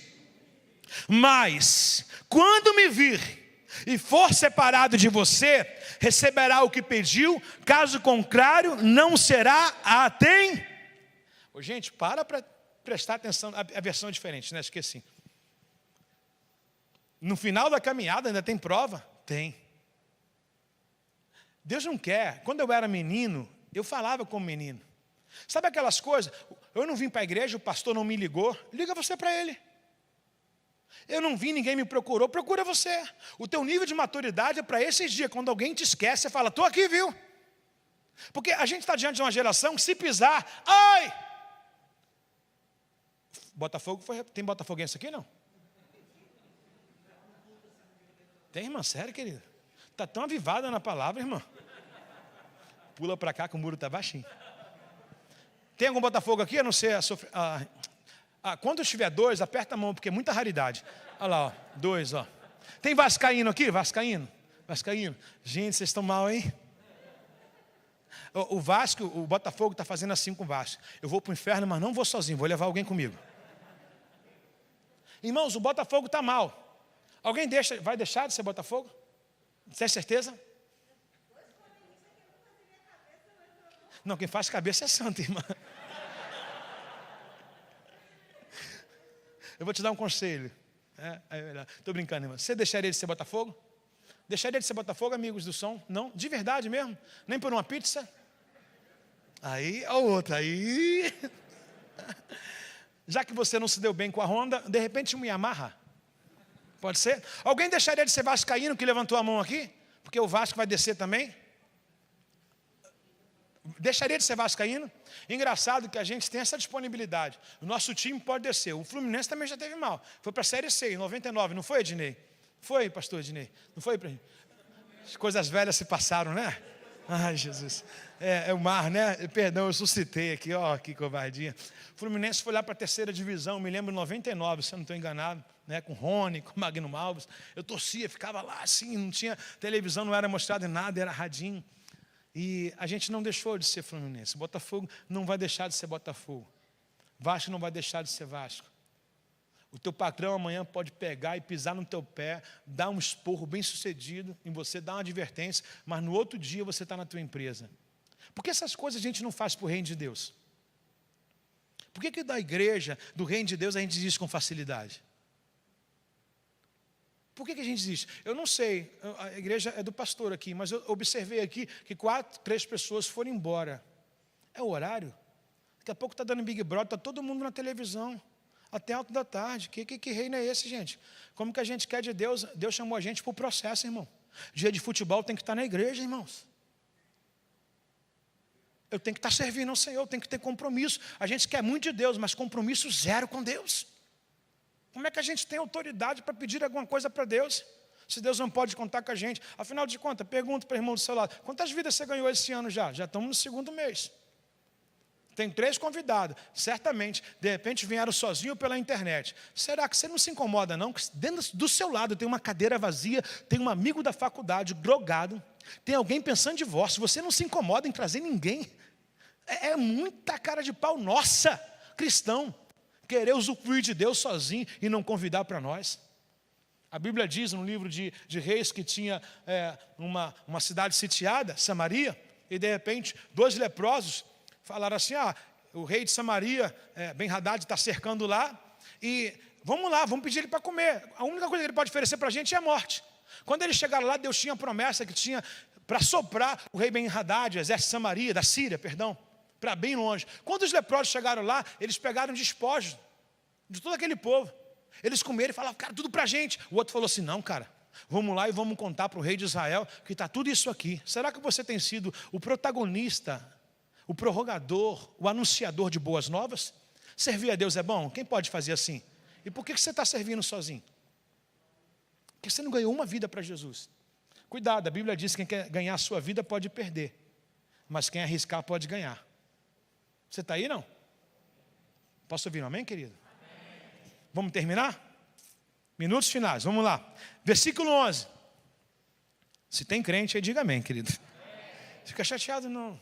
Mas quando me vir e for separado de você, receberá o que pediu, caso contrário, não será Gente, para prestar atenção, a versão é diferente, né? Esqueci. No final da caminhada ainda tem prova? Tem. Deus não quer. Quando eu era menino, eu falava como menino. Sabe aquelas coisas? Eu não vim para a igreja, o pastor não me ligou. Liga você para ele. Eu não vi, ninguém me procurou, procura você. O teu nível de maturidade é para esses dias. Quando alguém te esquece, você fala: estou aqui, viu? Porque a gente está diante de uma geração que se pisar, ai! Botafogo, tem botafoguense aqui não? Tem, irmã? Sério, querido? Está tão avivada na palavra, irmã. Pula para cá que o muro está baixinho. Tem algum Botafogo aqui? A não ser quando tiver 2, aperta a mão, porque é muita raridade. Olha lá, ó, 2, ó. Tem vascaíno aqui? Vascaíno? Gente, vocês estão mal, hein? O Vasco, o Botafogo está fazendo assim com o Vasco. Eu vou para o inferno, mas não vou sozinho, vou levar alguém comigo. Irmãos, o Botafogo está mal. Alguém vai deixar de ser Botafogo? Tem certeza? Não, quem faz cabeça é santo, irmã. Eu vou te dar um conselho. Estou brincando, irmã. Você deixaria de ser Botafogo? Deixaria de ser Botafogo, amigos do som? Não? De verdade mesmo? Nem por uma pizza? Aí, a outra, aí... Já que você não se deu bem com a Honda, de repente um Yamaha. Pode ser? Alguém deixaria de ser vascaíno que levantou a mão aqui? Porque o Vasco vai descer também? Deixaria de ser vascaíno? Engraçado que a gente tem essa disponibilidade. O nosso time pode descer. O Fluminense também já teve mal. Foi para a Série C, em 99, não foi, Ednei? Foi, pastor Ednei? Não foi? As coisas velhas se passaram, né? Ai, Jesus. É o mar, né? Perdão, eu suscitei aqui, ó, que covardia. O Fluminense foi lá para a 3ª divisão, me lembro, em 99, se eu não estou enganado, né? Com Rony, com Magno Malves. Eu torcia, ficava lá assim, não tinha televisão, não era mostrado em nada, era radinho. E a gente não deixou de ser Fluminense. Botafogo não vai deixar de ser Botafogo. Vasco não vai deixar de ser Vasco. O teu patrão amanhã pode pegar e pisar no teu pé, dar um esporro bem sucedido em você, dar uma advertência, mas no outro dia você está na tua empresa. Por que essas coisas a gente não faz para o reino de Deus? Por que da igreja, do reino de Deus, a gente desiste com facilidade? Por que a gente desiste? Eu não sei, a igreja é do pastor aqui, mas eu observei aqui que 3 pessoas foram embora. É o horário? Daqui a pouco está dando Big Brother, está todo mundo na televisão. Até alto da tarde. Que reino é esse, gente? Como que a gente quer de Deus? Deus chamou a gente para o processo, irmão. Dia de futebol tem que estar na igreja, irmãos. Eu tenho que estar servindo ao Senhor, eu tenho que ter compromisso. A gente quer muito de Deus, mas compromisso zero com Deus. Como é que a gente tem autoridade para pedir alguma coisa para Deus? Se Deus não pode contar com a gente. Afinal de contas, pergunta para o irmão do seu lado. Quantas vidas você ganhou esse ano já? Já estamos no 2º mês. Tem 3 convidados, certamente, de repente vieram sozinho pela internet. Será que você não se incomoda não? Que dentro do seu lado tem uma cadeira vazia, tem um amigo da faculdade drogado, tem alguém pensando em divórcio, você não se incomoda em trazer ninguém? É muita cara de pau nossa, cristão, querer usufruir de Deus sozinho e não convidar para nós. A Bíblia diz no livro de Reis que tinha uma cidade sitiada, Samaria, e de repente 2 leprosos falaram assim, o rei de Samaria, Ben-Hadad, está cercando lá, e vamos lá, vamos pedir ele para comer. A única coisa que ele pode oferecer para a gente é a morte. Quando eles chegaram lá, Deus tinha promessa que tinha para soprar o rei Ben-Hadad, o exército de Samaria, da Síria, perdão, para bem longe. Quando os leprosos chegaram lá, eles pegaram despojos de todo aquele povo. Eles comeram e falavam, cara, tudo para a gente. O outro falou assim, não, cara, vamos lá e vamos contar para o rei de Israel que está tudo isso aqui. Será que você tem sido o protagonista, o prorrogador, o anunciador de boas novas? Servir a Deus é bom? Quem pode fazer assim? E por que você está servindo sozinho? Porque você não ganhou uma vida para Jesus. Cuidado, a Bíblia diz que quem quer ganhar a sua vida pode perder, mas quem arriscar pode ganhar. Você está aí, não? Posso ouvir um amém, querido? Amém. Vamos terminar? Minutos finais, vamos lá. Versículo 11. Se tem crente aí, diga amém, querido. Amém. Fica chateado não.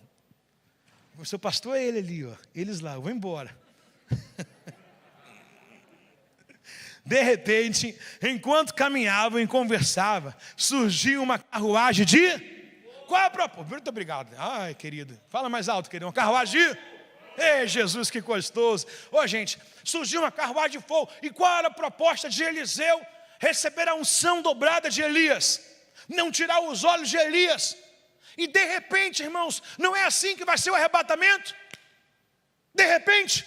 O seu pastor é ele ali, ó. Eles lá, eu vou embora. De repente, enquanto caminhavam e conversavam, surgiu uma carruagem de... Qual é a proposta? Muito obrigado. Ai, querido. Fala mais alto, querido. Uma carruagem de... Ei, Jesus, que gostoso. Ô, gente, surgiu uma carruagem de fogo. E qual era a proposta de Eliseu? Receber a unção dobrada de Elias. Não tirar os olhos de Elias. E de repente, irmãos, não é assim que vai ser o arrebatamento? De repente,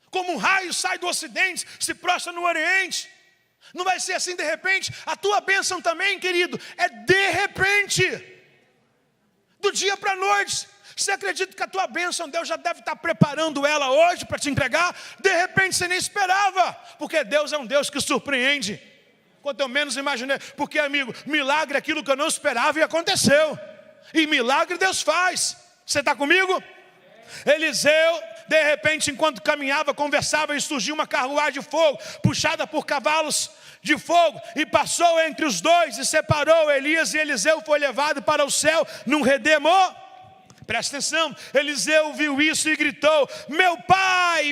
como um raio sai do ocidente, se prostra no oriente. Não vai ser assim de repente. A tua bênção também, querido, é de repente. Do dia para a noite. Você acredita que a tua bênção, Deus já deve estar preparando ela hoje para te entregar? De repente você nem esperava. Porque Deus é um Deus que surpreende. quanto eu menos imaginei. Porque, amigo, milagre é aquilo que eu não esperava e aconteceu. E milagre Deus faz. Você está comigo? Eliseu, de repente, enquanto caminhava, conversava, e surgiu uma carruagem de fogo, puxada por cavalos de fogo, e passou entre os dois, e separou Elias e Eliseu. Foi levado para o céu num redemo. Presta atenção, Eliseu viu isso e gritou: meu pai,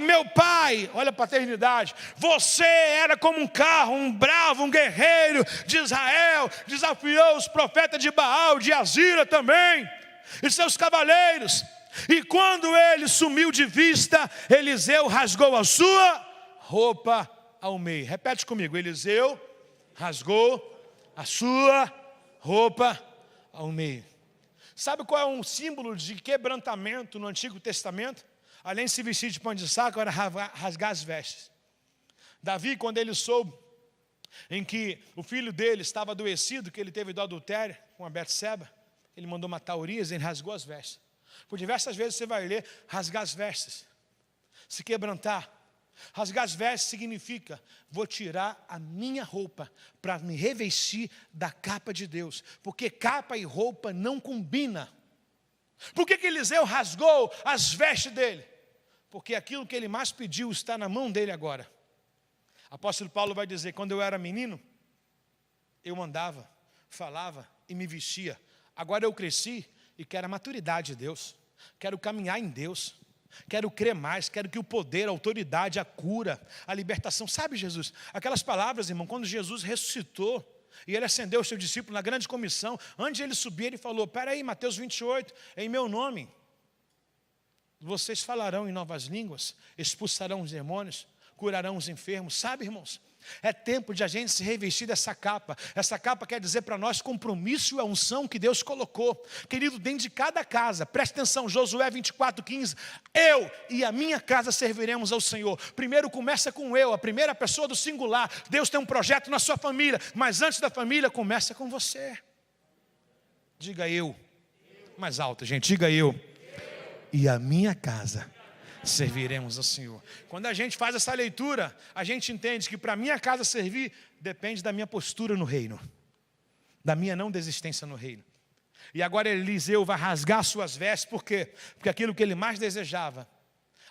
olha a paternidade, você era como um carro, um bravo, um guerreiro de Israel, desafiou os profetas de Baal, de Azira também, e seus cavaleiros. E quando ele sumiu de vista, Eliseu rasgou a sua roupa ao meio. Repete comigo: Eliseu rasgou a sua roupa ao meio. Sabe qual é um símbolo de quebrantamento no Antigo Testamento? Além de se vestir de pano de saco, era rasgar as vestes. Davi, quando ele soube em que o filho dele estava adoecido, que ele teve do adultério com a Betseba, ele mandou matar Urias e ele rasgou as vestes. Por diversas vezes você vai ler rasgar as vestes, se quebrantar. Rasgar as vestes significa: vou tirar a minha roupa para me revestir da capa de Deus, porque capa e roupa não combinam. Por que Eliseu rasgou as vestes dele? Porque aquilo que ele mais pediu está na mão dele agora. Apóstolo Paulo vai dizer: quando eu era menino, eu andava, falava e me vestia. Agora eu cresci e quero a maturidade de Deus, quero caminhar em Deus, quero crer mais, quero que o poder, a autoridade, a cura, a libertação. Sabe, Jesus, aquelas palavras, irmão, quando Jesus ressuscitou e ele acendeu o seu discípulo na grande comissão, antes de ele subir, ele falou: espera aí, Mateus 28, em meu nome vocês falarão em novas línguas, expulsarão os demônios, curarão os enfermos. Sabe, irmãos, é tempo de a gente se revestir dessa capa. Essa capa quer dizer para nós compromisso e a unção que Deus colocou. Querido, dentro de cada casa, presta atenção, Josué 24:15, eu e a minha casa serviremos ao Senhor. Primeiro começa com eu, a primeira pessoa do singular. Deus tem um projeto na sua família, mas antes da família começa com você. Diga eu. Mais alto, gente, diga eu. E a minha casa serviremos ao Senhor. Quando a gente faz essa leitura, a gente entende que para minha casa servir depende da minha postura no reino, da minha não desistência no reino. E agora Eliseu vai rasgar suas vestes. Por quê? Porque aquilo que ele mais desejava,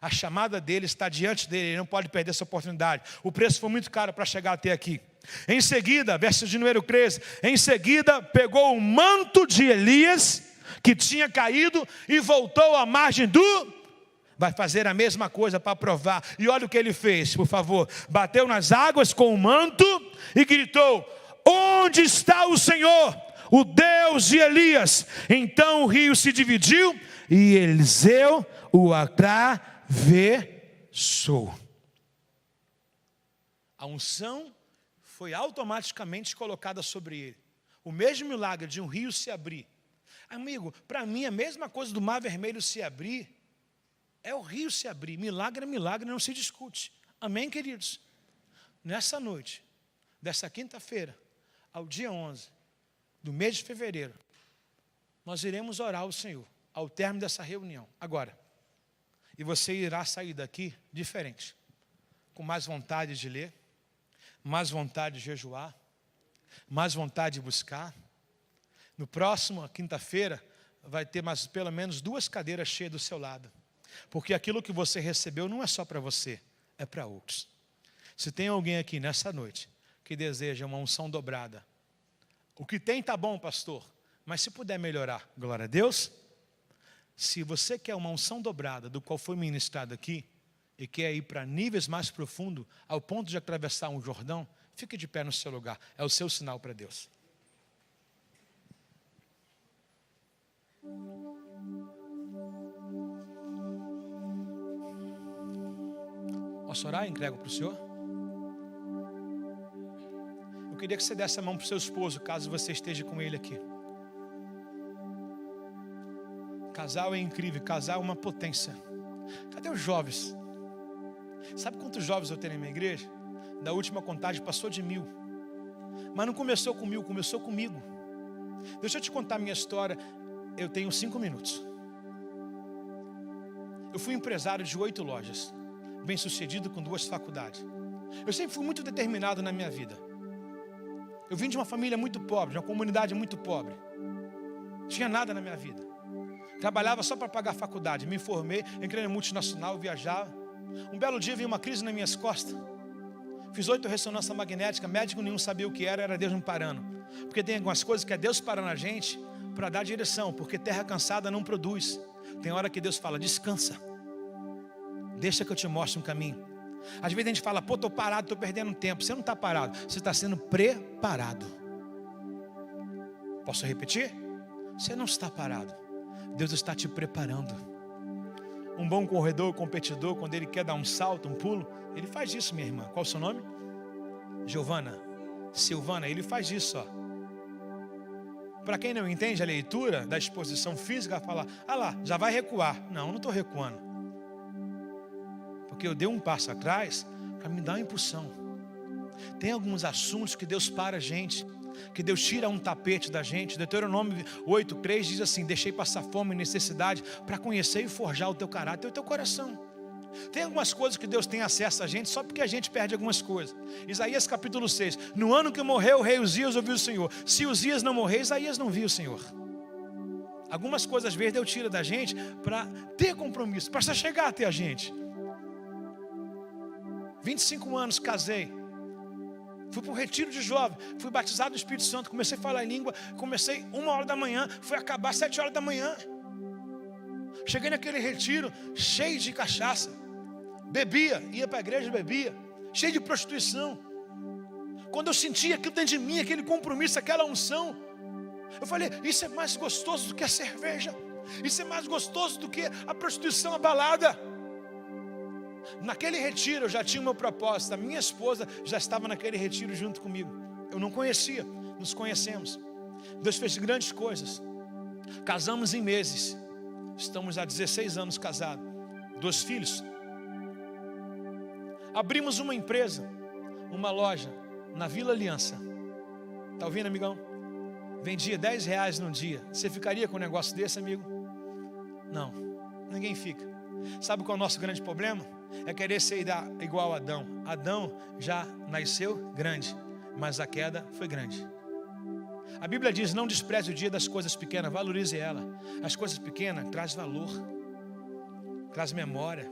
a chamada dele está diante dele, ele não pode perder essa oportunidade. O preço foi muito caro para chegar até aqui. Em seguida, verso de número 13, em seguida pegou o manto de Elias que tinha caído e voltou à margem do... Vai fazer a mesma coisa para provar. E olha o que ele fez, por favor. Bateu nas águas com o manto e gritou: onde está o Senhor, o Deus de Elias? Então o rio se dividiu e Eliseu o atravessou. A unção foi automaticamente colocada sobre ele. O mesmo milagre de um rio se abrir. Amigo, para mim a mesma coisa do mar vermelho se abrir é o rio se abrir. Milagre é milagre, não se discute. Amém, queridos? Nessa noite, dessa quinta-feira, ao dia 11 do mês de fevereiro, nós iremos orar ao Senhor, ao término dessa reunião. Agora, e você irá sair daqui diferente, com mais vontade de ler, mais vontade de jejuar, mais vontade de buscar. No próximo, quinta-feira, vai ter mais pelo menos 2 cadeiras cheias do seu lado. Porque aquilo que você recebeu não é só para você, é para outros. Se tem alguém aqui nessa noite que deseja uma unção dobrada, o que tem está bom, pastor, mas se puder melhorar, glória a Deus. Se você quer uma unção dobrada, do qual foi ministrado aqui, e quer ir para níveis mais profundos, ao ponto de atravessar um Jordão, fique de pé no seu lugar, é o seu sinal para Deus. Posso orar e entrego para o Senhor? Eu queria que você desse a mão para o seu esposo, caso você esteja com ele aqui. Casal é incrível, casal é uma potência. Cadê os jovens? Sabe quantos jovens eu tenho na minha igreja? Da última contagem passou de 1000. Mas não começou com 1000, começou comigo. Deixa eu te contar a minha história. Eu tenho 5 minutos. Eu fui empresário de 8 lojas, bem sucedido com 2 faculdades. Eu sempre fui muito determinado na minha vida. Eu vim de uma família muito pobre, de uma comunidade muito pobre. Não tinha nada na minha vida. Trabalhava só para pagar a faculdade. Me formei, entrei na multinacional, viajava. Um belo dia veio uma crise nas minhas costas. Fiz 8 ressonâncias magnéticas, médico nenhum sabia o que era Deus me parando. Porque tem algumas coisas que é Deus parando a gente para dar direção, porque terra cansada não produz. Tem hora que Deus fala, descansa. Deixa que eu te mostre um caminho. Às vezes a gente fala, pô, estou parado, estou perdendo tempo. Você não está parado, você está sendo preparado. Posso repetir? Você não está parado, Deus está te preparando. Um bom corredor, competidor, quando ele quer dar um salto, um pulo, ele faz isso, minha irmã. Qual o seu nome? Giovana, Silvana, ele faz isso, ó. Para quem não entende a leitura da exposição física, fala, ah lá, já vai recuar. Não, não estou recuando. Porque eu dei um passo atrás para me dar uma impulsão. Tem alguns assuntos que Deus para a gente, que Deus tira um tapete da gente. Deuteronômio 8:3 diz assim, deixei passar fome e necessidade para conhecer e forjar o teu caráter e o teu coração. Tem algumas coisas que Deus tem acesso a gente só porque a gente perde algumas coisas. Isaías capítulo 6, no ano que morreu o rei Uzias ouviu o Senhor. Se Uzias não morrer, Isaías não viu o Senhor. Algumas coisas às vezes Deus tira da gente para ter compromisso, para chegar até a gente. 25 anos casei, fui para o retiro de jovem, fui batizado no Espírito Santo, comecei a falar em língua, comecei 1h da manhã, fui acabar 7h da manhã. Cheguei naquele retiro cheio de cachaça, bebia, ia para a igreja, bebia, cheio de prostituição. Quando eu sentia aquilo dentro de mim, aquele compromisso, aquela unção, eu falei, isso é mais gostoso do que a cerveja, isso é mais gostoso do que a prostituição, a balada. Naquele retiro eu já tinha o meu propósito. A minha esposa já estava naquele retiro junto comigo. Eu não conhecia, nos conhecemos. Deus fez grandes coisas. Casamos em meses. Estamos há 16 anos casados. 2 filhos. Abrimos uma empresa, uma loja na Vila Aliança. Está ouvindo, amigão? Vendia R$10 num dia. Você ficaria com um negócio desse, amigo? Não, ninguém fica. Sabe qual é o nosso grande problema? É querer ser igual a Adão. Adão já nasceu grande, mas a queda foi grande. A Bíblia diz, não despreze o dia das coisas pequenas, valorize ela. As coisas pequenas traz valor, traz memória.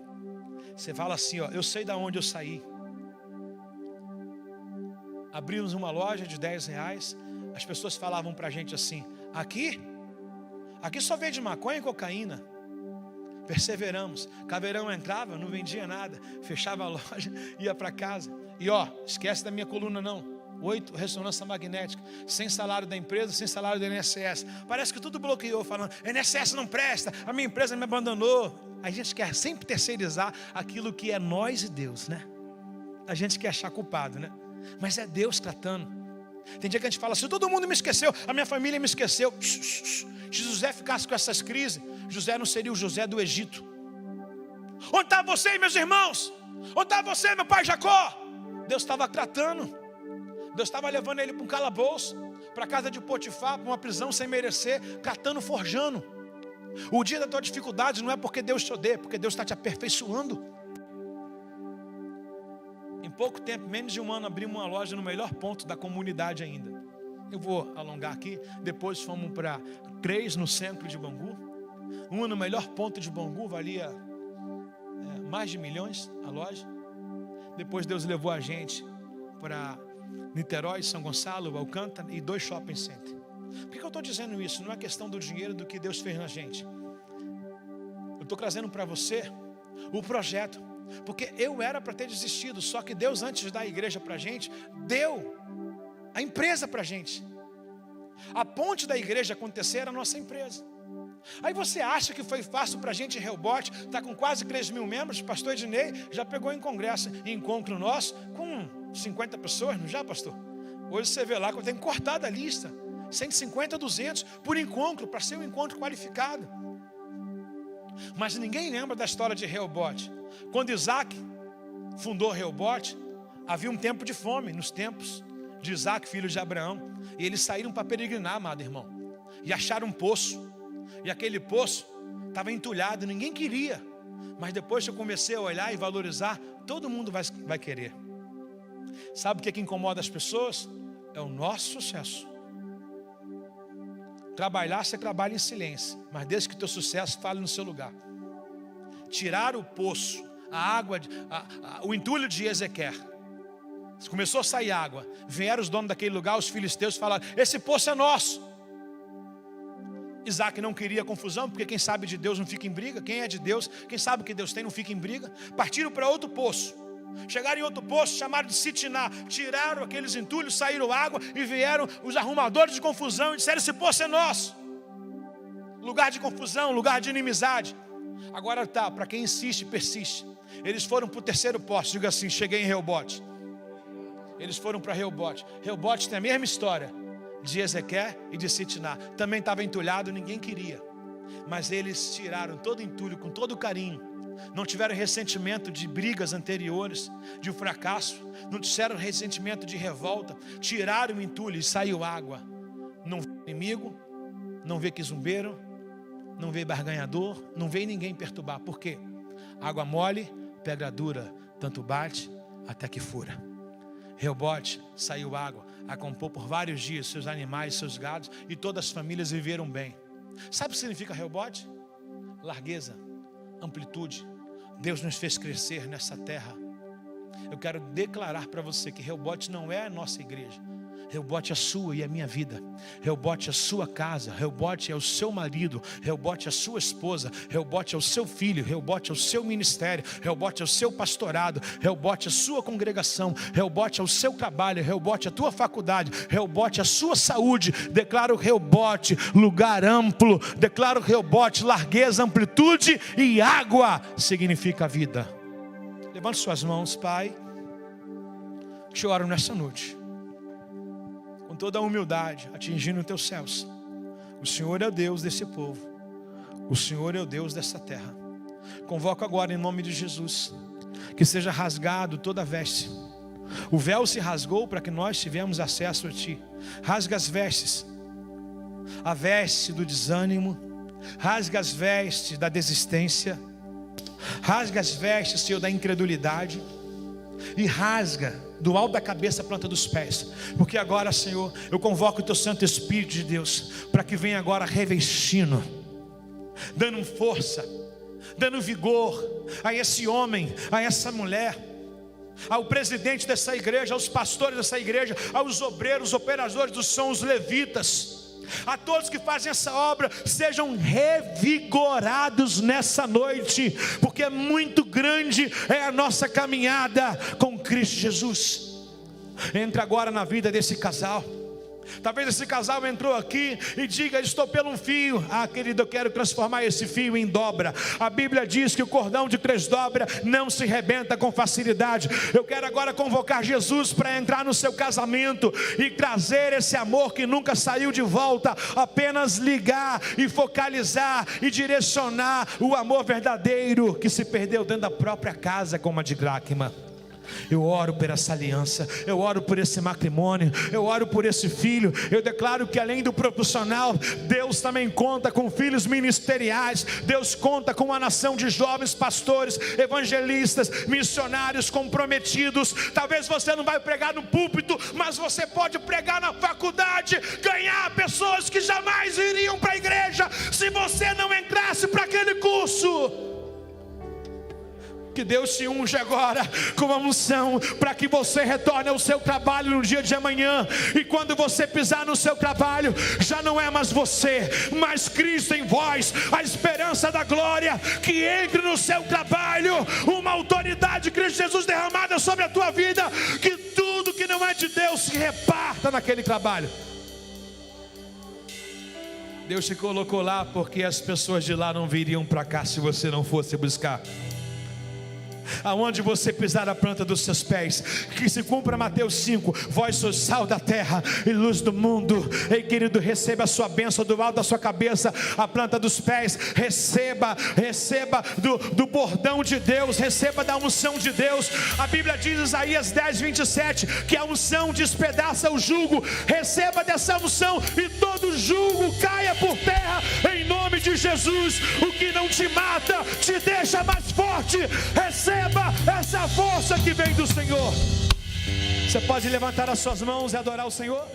Você fala assim, ó, eu sei de onde eu saí. Abrimos uma loja de R$10. As pessoas falavam pra gente assim, aqui só vende maconha e cocaína. Perseveramos, caveirão entrava, não vendia nada, fechava a loja, ia para casa. E ó, esquece da minha coluna não, 8 ressonância magnética, sem salário da empresa, sem salário do INSS. Parece que tudo bloqueou, falando, INSS não presta, a minha empresa me abandonou. A gente quer sempre terceirizar aquilo que é nós e Deus, né? A gente quer achar culpado, né? Mas é Deus tratando. Tem dia que a gente fala assim, todo mundo me esqueceu, a minha família me esqueceu. Se José ficasse com essas crises, José não seria o José do Egito. Onde está você, meus irmãos? Onde está você, meu pai Jacó? Deus estava tratando. Deus estava levando ele para um calabouço, para a casa de Potifar, para uma prisão sem merecer, catando, forjando. O dia da tua dificuldade não é porque Deus te odeia, é porque Deus está te aperfeiçoando. Em pouco tempo, menos de um ano, abrimos uma loja no melhor ponto da comunidade ainda. Eu vou alongar aqui. Depois fomos para 3 no centro de Bangu. Uma no melhor ponto de Bangu, valia mais de milhões a loja. Depois Deus levou a gente para Niterói, São Gonçalo, Alcântara e 2 shopping centers. Por que eu estou dizendo isso? Não é questão do dinheiro, do que Deus fez na gente. Eu estou trazendo para você o projeto. Porque eu era para ter desistido, só que Deus, antes de dar a igreja para a gente, deu a empresa para a gente. A ponte da igreja acontecer era a nossa empresa. Aí você acha que foi fácil para a gente em Rehoboth, está com quase 3.000 membros, o pastor Ednei já pegou em congresso, em encontro nosso, com 50 pessoas, não já, pastor? Hoje você vê lá que eu tenho cortado a lista, 150, 200 por encontro, para ser um encontro qualificado. Mas ninguém lembra da história de Rehoboth. Quando Isaac fundou Rehoboth, havia um tempo de fome nos tempos de Isaac, filho de Abraão. E eles saíram para peregrinar, amado irmão. E acharam um poço. E aquele poço estava entulhado, ninguém queria. Mas depois que eu comecei a olhar e valorizar, todo mundo vai querer. Sabe o que incomoda as pessoas? é o nosso sucesso. Trabalhar, você trabalha em silêncio, mas desde que o teu sucesso fale no seu lugar. Tirar o poço, a água, o entulho de Ezequiel. Começou a sair água. Vieram os donos daquele lugar, os filisteus, falaram: esse poço é nosso. Isaac não queria confusão, porque quem sabe de Deus não fica em briga. Quem é de Deus, quem sabe o que Deus tem, não fica em briga. Partiram para outro poço. Chegaram em outro poço, chamaram de Sitiná. Tiraram aqueles entulhos, saíram água, e vieram os arrumadores de confusão e disseram: esse poço é nosso. Lugar de confusão, lugar de inimizade. Agora tá, para quem insiste, persiste. Eles foram para o terceiro poço. Diga assim: cheguei em Reobote. Eles foram para Reobote. Reobote tem a mesma história de Ezequiel e de Sitiná. Também estava entulhado, ninguém queria. Mas eles tiraram todo o entulho com todo carinho. Não tiveram ressentimento de brigas anteriores, de um fracasso. Não tiveram ressentimento de revolta. Tiraram o entulho e saiu água. Não vê inimigo, não vê quizumbeiro, não vê barganhador, não vê ninguém perturbar. Por quê? Água mole, pedra dura, tanto bate até que fura. Reobote, saiu água, acampou por vários dias seus animais, seus gados, e todas as famílias viveram bem. Sabe o que significa Reobote? Largueza, amplitude. Deus nos fez crescer nessa terra. Eu quero declarar para você que Reobote não é a nossa igreja. Reobote é a sua e a minha vida. Reobote é a sua casa. Reobote é o seu marido. Reobote é a sua esposa. Reobote é o seu filho. Reobote é o seu ministério. Reobote é o seu pastorado. Reobote é a sua congregação. Reobote é o seu trabalho. Reobote é a tua faculdade. Reobote é a sua saúde. Declaro Reobote, lugar amplo. Declaro Reobote, largueza, amplitude e água. Significa vida. Levante suas mãos, Pai. Te oro nessa noite, com toda a humildade, atingindo os teus céus. O Senhor é o Deus desse povo. O Senhor é o Deus dessa terra. Convoco agora em nome de Jesus, que seja rasgado toda a veste. O véu se rasgou para que nós tivemos acesso a Ti. Rasga as vestes. A veste do desânimo. Rasga as vestes da desistência. Rasga as vestes, Senhor, da incredulidade. E rasga do alto da cabeça à planta dos pés. Porque agora, Senhor, eu convoco o Teu Santo Espírito de Deus, para que venha agora revestindo, dando força, dando vigor a esse homem, a essa mulher, ao presidente dessa igreja, aos pastores dessa igreja, aos obreiros, operadores do som, os levitas, a todos que fazem essa obra, sejam revigorados nessa noite, porque muito grande é a nossa caminhada com Cristo Jesus. Entra agora na vida desse casal. Talvez esse casal entrou aqui e diga: estou pelo um fio. Ah, querido, eu quero transformar esse fio em dobra. A Bíblia diz que o cordão de 3 dobras não se rebenta com facilidade. Eu quero agora convocar Jesus para entrar no seu casamento e trazer esse amor que nunca saiu de volta. Apenas ligar e focalizar e direcionar o amor verdadeiro que se perdeu dentro da própria casa, como a de dracma. Eu oro por essa aliança, eu oro por esse matrimônio, eu oro por esse filho. Eu declaro que além do profissional, Deus também conta com filhos ministeriais. Deus conta com uma nação de jovens pastores, evangelistas, missionários comprometidos. Talvez você não vai pregar no púlpito, mas você pode pregar na faculdade, ganhar pessoas que jamais iriam para a igreja se você não entrasse para aquele curso. Que Deus te unja agora com uma unção, para que você retorne ao seu trabalho no dia de amanhã. E quando você pisar no seu trabalho, já não é mais você, mas Cristo em vós, a esperança da glória. Que entre no seu trabalho uma autoridade de Cristo Jesus derramada sobre a tua vida. Que tudo que não é de Deus se reparta naquele trabalho. Deus te colocou lá porque as pessoas de lá não viriam para cá se você não fosse buscar. Aonde você pisar a planta dos seus pés, que se cumpra Mateus 5, vós sois sal da terra e luz do mundo. Ei, querido, receba a sua bênção do alto da sua cabeça, a planta dos pés. Receba do bordão de Deus, receba da unção de Deus. A Bíblia diz em Isaías 10, 27, que a unção despedaça o jugo. Receba dessa unção e todo jugo caia por terra em nome de Jesus. O que não te mata te deixa mais forte. Receba essa força que vem do Senhor. Você pode levantar as suas mãos e adorar o Senhor?